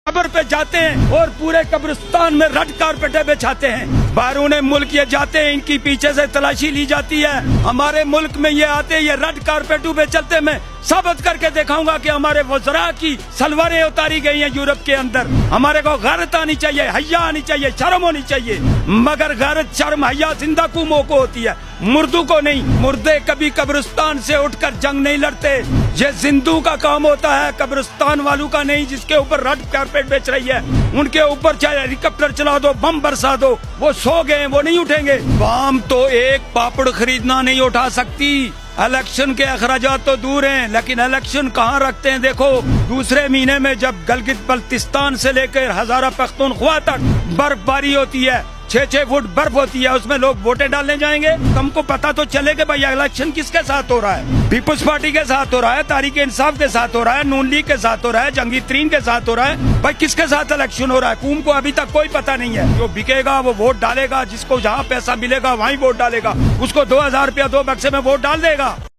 कब्र पे जाते हैं और पूरे कब्रिस्तान में रेड कारपेटें बिछाते हैं। बैरून मुल्क ये जाते हैं, इनकी पीछे से तलाशी ली जाती है। हमारे मुल्क में ये आते हैं, ये रेड कारपेटों पे चलते। मैं साबित करके दिखाऊंगा कि हमारे वज़रा की सलवारें उतारी गई हैं यूरोप के अंदर। हमारे को गैरत आनी चाहिए, हया आनी चाहिए, शर्म होनी चाहिए। मगर गैरत शर्म हया जिंदा कुमों को होती है, मुर्दों को नहीं। मुर्दे कभी कब्रिस्तान से उठकर जंग नहीं लड़ते। ये जिंदू का काम होता है, कब्रिस्तान वालों का नहीं, जिसके ऊपर रेड कारपेट बेच रही है। उनके ऊपर चाहे हेलीकॉप्टर चला दो, बम बरसा दो, वो सो गए, वो नहीं उठेंगे। वाम तो एक पापड़ खरीदना नहीं उठा सकती। इलेक्शन के अखराजात तो दूर हैं, लेकिन इलेक्शन कहाँ रखते हैं देखो। दूसरे महीने में जब गलगित बल्तिस्तान से लेकर हजारा पख्तूनख्वा तक बर्फबारी होती है, 6-6 फुट बर्फ होती है, उसमें लोग वोटें डालने जाएंगे। तुमको पता तो चले कि भाई इलेक्शन किसके साथ हो रहा है। पीपुल्स पार्टी के साथ हो रहा है, तारीख इंसाफ के साथ हो रहा है, नून लीग के साथ हो रहा है, जंगी तरीन के साथ हो रहा है। भाई किसके साथ इलेक्शन हो रहा है, कौम को अभी तक कोई पता नहीं है। जो बिकेगा वो वोट डालेगा, जिसको जहाँ पैसा मिलेगा वहीं वोट डालेगा। उसको 2000 रुपया 2 बक्से में वोट डाल देगा।